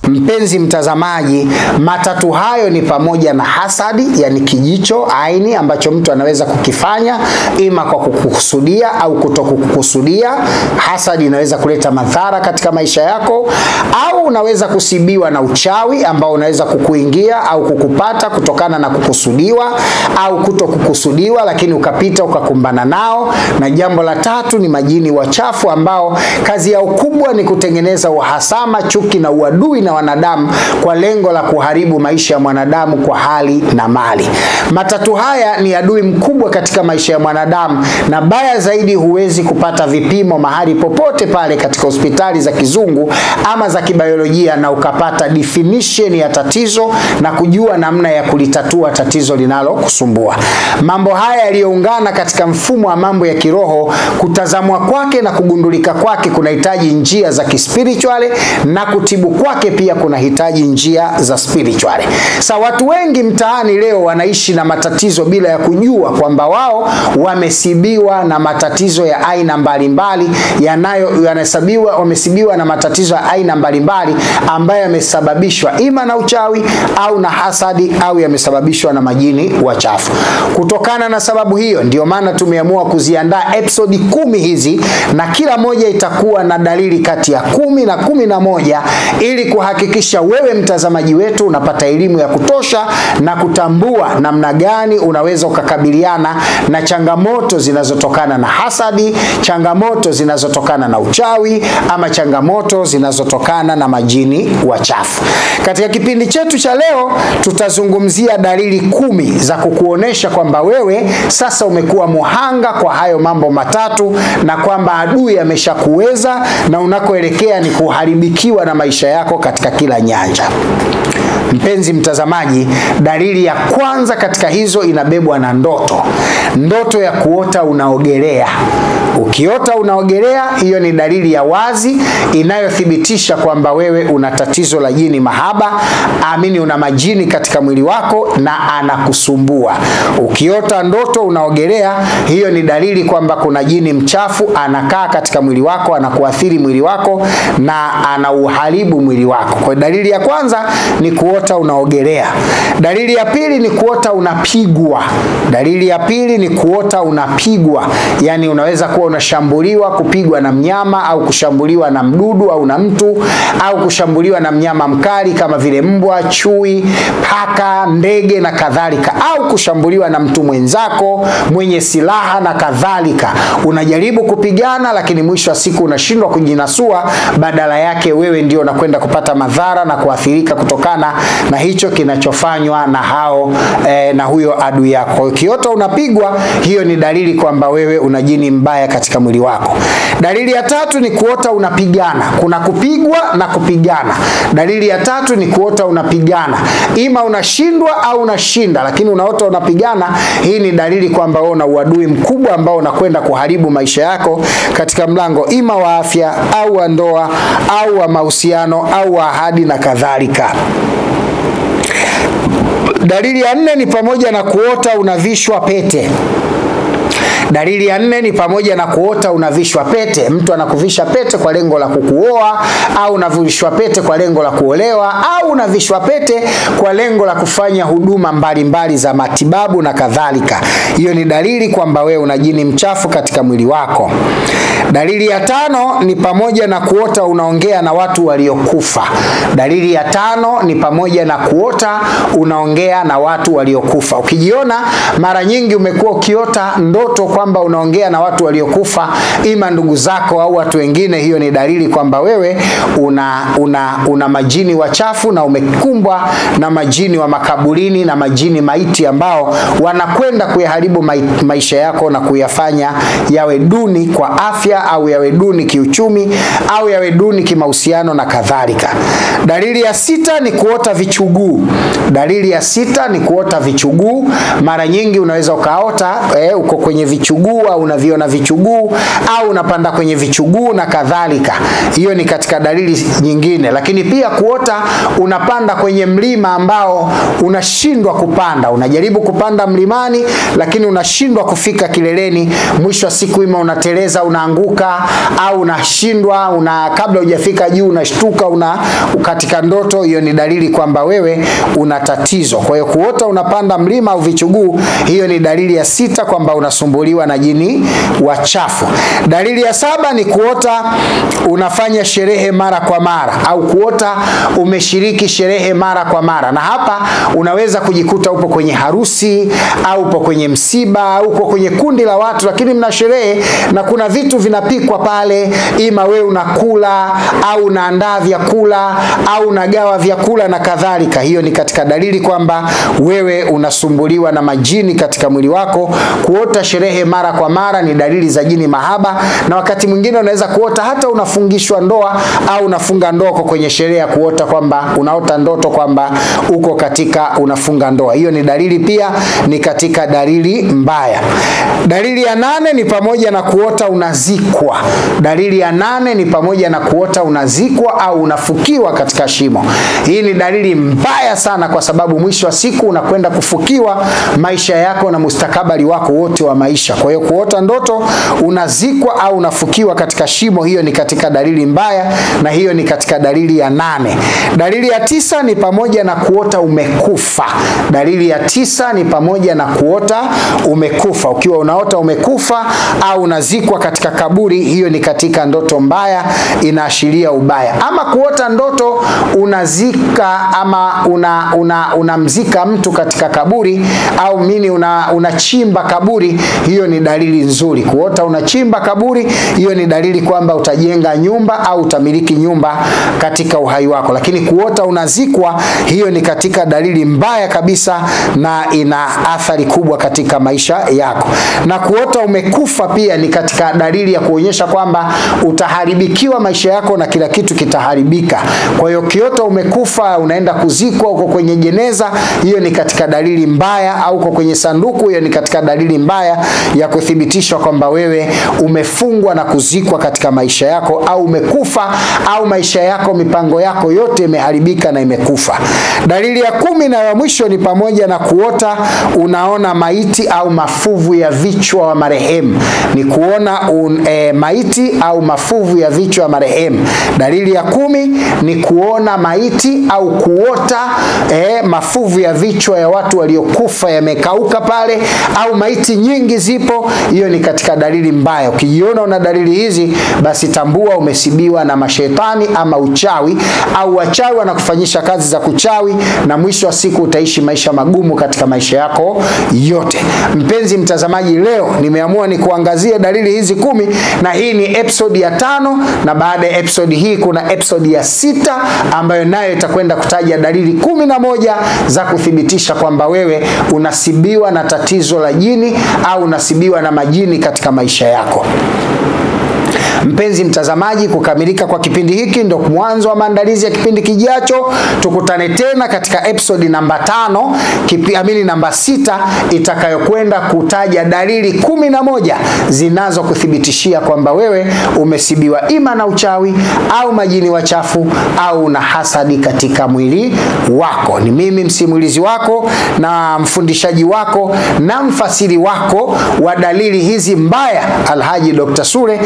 Mpenzi mtazamaji, matatu hayo ni pamoja na hasadi, yani kijicho, aini ambacho mtu anaweza kukifanya ima kwa kukusudia au kutokukusudia. Hasadi inaweza kuleta madhara katika maisha yako, au unaweza kusibiwa na uchawi ambao unaweza kukuingia au kukupata kutokana na kukusudiwa au kutokukusudiwa, lakini ukapita ukakumbana nao. Na jambo la tatu ni majini wachafu ambao kazi yao kubwa ni kutengeneza uhasama, chuki na uadui na wanadamu kwa lengo la kuharibu maisha ya mwanadamu kwa hali na mali. Matatu haya ni adui mkubwa katika maisha ya mwanadamu, na baya zaidi huwezi kupata vipimo mahali popote pale katika hospitali za kizungu ama za kibiolojia na ukapata definition ya tatizo na kujua namna ya kulitatua tatizo linalo kusumbua. Mambo haya yaliyoungana katika mfumo wa mambo ya kiroho, kutazamwa kwake na kugundulika kwake kunahitaji njia za kispirituale, na kutibu kwake pia kunahitaji njia za spirituale. Sa watu wengi mtaani leo wanaishi na matatizo bila ya kujua kwamba wao wamesibiwa na matatizo ya aina mbalimbali, wamesibiwa na matatizo ya aina mbalimbali ambayo yamesababishwa ima na uchawi au na hasadi au yamesababishwa na majini wachafu. Kutokana na sababu hiyo ndio maana tumeamua kuziandaa episodi 10 hizi, na kila moja itakuwa na dalili kati ya 10 na 11 ili kuhakikisha wewe mtazamaji wetu unapata elimu ya kutosha na kutambua namna gani unaweza ukakabiliana na changamoto zinazotokana na hasadi, changamoto zinazotokana na uchawi ama changamoto zinazotokana na majini wachafu. Katika kipindi chetu cha leo tutazungumzia dalili 10 za kukuonesha kwamba wewe sasa umekuwa muhanga kwa hayo mambo matatu, na kwamba adui ameshakuweza na unakoelekea ni kuharibikiwa na maisha yako katika kila nyanja. Mpenzi mtazamaji, dalili ya kwanza katika hizo inabebwa na ndoto. Ndoto ya kuota unaogelea. Ukiota unaogelea, hiyo ni dalili ya wazi inayothibitisha kwamba wewe una tatizo la jini mahaba, una majini katika mwili wako na anakusumbua. Ukiota ndoto unaogelea, hiyo ni dalili kwamba kuna jini mchafu anakaa katika mwili wako, anakuathiri mwili wako na anauharibu mwili wako. Kwa dalili ya kwanza ni kuota unaogelea. Dalili ya pili ni kuota unapigwa. Dalili ya pili ni kuota unapigwa. Yani unaweza kuwa unashambuliwa, kupigwa na mnyama au kushambuliwa na mdudu au na mtu, au kushambuliwa na mnyama mkali kama vile mbwa, chui, paka, ndege na kadhalika, au kushambuliwa na mtu mwenzako mwenye silaha na kadhalika. Unajaribu kupigana lakini mwisho wa siku unashindwa kujinasua, badala yake wewe ndio unakwenda kupata madhara na kuathirika kutokana na hicho kinachofanywa na huyo adui yako. Ukiota unapigwa, hiyo ni dalili kwamba wewe una jini mbaya katika mwili wako. Dalili ya tatu ni kuota unapigana. Kuna kupigwa na kupigana. Dalili ya tatu ni kuota unapigana. Ima unashindwa au unashinda, lakini unaota unapigana. Hii ni dalili kwamba wewe una uadui mkubwa ambao unakwenda kuharibu maisha yako katika mlango ima wa afya au wa ndoa au wa mahusiano au wa ahadi na kadhalika. Dalili ya 4 ni pamoja na kuota unavishwa pete. Dalili ya 4 ni pamoja na kuota unavishwa pete. Mtu anakuvisha pete kwa lengo la kukuoa, au unavishwa pete kwa lengo la kuolewa, au unavishwa pete kwa lengo la kufanya huduma mbalimbali za matibabu na kadhalika. Hiyo ni dalili kwamba wewe una jini mchafu katika mwili wako. Dalili ya 5 ni pamoja na kuota unaongea na watu waliokufa. Dalili ya 5 ni pamoja na kuota unaongea na watu waliokufa. Ukijiona mara nyingi umekuwa ukiota ndoto kwamba unaongea na watu waliokufa, ima ndugu zako au watu wengine, hiyo ni dalili kwamba wewe una majini wachafu na umekumbwa na majini wa makaburini na majini maiti ambao wanakwenda kuyaharibu maisha yako na kuyafanya yawe duni kwa afya, au yawe duni kiuchumi, au yawe duni kimahusiano na kadhalika. Dalili ya 6 ni kuota vichuguu. Dalili ya 6 ni kuota vichuguu. Mara nyingi unaweza ukaota uko kwenye vichuguu vichuguu au unaviona vichuguu au unapanda kwenye vichuguu na kadhalika. Hiyo ni katika dalili nyingine. Lakini pia kuota unapanda kwenye mlima ambao unashindwa kupanda. Unajaribu kupanda mlimani lakini unashindwa kufika kileleni. Mwisho wa siku ima unateleza, unaanguka au unashindwa, kabla hujafika juu unashtuka katika ndoto. Hiyo ni dalili kwamba wewe una tatizo. Kwa hiyo kuota unapanda mlima au vichuguu, hiyo ni dalili ya 6 kwamba unasumbuliwa na jini wachafu. Dalili ya 7 ni kuota unafanya sherehe mara kwa mara au kuota umeshiriki sherehe mara kwa mara. Na hapa unaweza kujikuta upo kwenye harusi au upo kwenye msiba au upo kwenye kundi la watu, lakini mna sherehe na kuna vitu vinapikwa pale, ima wewe unakula au unaandaa vyakula au unagawa vyakula na kadhalika. Hiyo ni katika dalili kwamba wewe unasumbuliwa na majini katika mwili wako. Kuota sherehe mara kwa mara ni dalili za jini mahaba, na wakati mwingine unaweza kuota hata unafungishwa ndoa au unafunga ndoa kwenye sherehe ya kuota kwamba unaota ndoto kwamba uko katika unafunga ndoa. Hiyo ni dalili pia, ni katika dalili mbaya. Dalili ya 8 ni pamoja na kuota unazikwa. Dalili ya 8 ni pamoja na kuota unazikwa au unafukiwa katika shimo. Hii ni dalili mbaya sana, kwa sababu mwisho wa siku unakwenda kufukiwa maisha yako na mustakabali wako wote wa maisha. Kwa hiyo kuota ndoto unazikwa au unafukiwa katika shimo, hiyo ni katika dalili mbaya, na hiyo ni katika dalili ya 8. Dalili ya 9 ni pamoja na kuota umekufa. Dalili ya 9 ni pamoja na kuota umekufa. Ukiwa unaota umekufa au unazikwa katika kaburi, hiyo ni katika ndoto mbaya, inaashiria ubaya. Ama kuota ndoto unazika ama unamzika mtu katika kaburi au unachimba kaburi, hiyo ni dalili nzuri. Kuota unachimba kaburi, hiyo ni dalili kwamba utajenga nyumba au utamiliki nyumba katika uhai wako. Lakini kuota unazikwa, hiyo ni katika dalili mbaya kabisa na ina athari kubwa katika maisha yako. Na kuota umekufa pia ni katika dalili ya kuonyesha kwamba utaharibikiwa maisha yako na kila kitu kitaharibika. Kwa hiyo kiota umekufa, unaenda kuzikwa, uko kwenye jeneza, hiyo ni katika dalili mbaya, au uko kwenye sanduku, hiyo ni katika dalili mbaya ya kuthibitisha kwamba wewe umefungwa na kuzikwa katika maisha yako, au umekufa, au maisha yako, mipango yako yote imeharibika na imekufa. Dalili ya 10 na ya mwisho ni pamoja na kuota unaona maiti au mafuvu ya vichwa wa marehemu. Ni kuona maiti au mafuvu ya vichwa wa marehemu. Dalili ya 10 ni kuona maiti au kuota mafuvu ya vichwa ya watu waliokufa yamekauka pale, au maiti nyingi zipo. Hiyo ni katika dalili mbaya. Ukijiona una dalili hizi, basi tambua umesibiwa na mashetani ama uchawi, au wachawi wanakufanyisha kazi za kuchawi, na mwisho wa siku utaishi maisha magumu katika maisha yako yote. Mpenzi mtazamaji, leo nimeamua ni kuangazia dalili hizi 10, na hii ni episode ya 5, na baada ya episode hii kuna episode ya 6 ambayo nayo itakwenda kutaja dalili 11 za kuthibitisha kwamba wewe unasibiwa na tatizo la jini au unasibiwa na majini katika maisha yako. Mpenzi mtazamaji, kukamilika kwa kipindi hiki ndio mwanzo wa maandalizi ya kipindi kijacho. Tukutane tena katika episode namba 5, namba 6, itakayokwenda kutaja dalili 11 zinazokuthibitishia kwamba wewe umesibiwa ima na uchawi au majini wachafu au na hasadi katika mwili wako. Ni mimi msimulizi wako na mfundishaji wako na mfasiri wako wa dalili hizi mbaya, Alhaji Dr. Sule.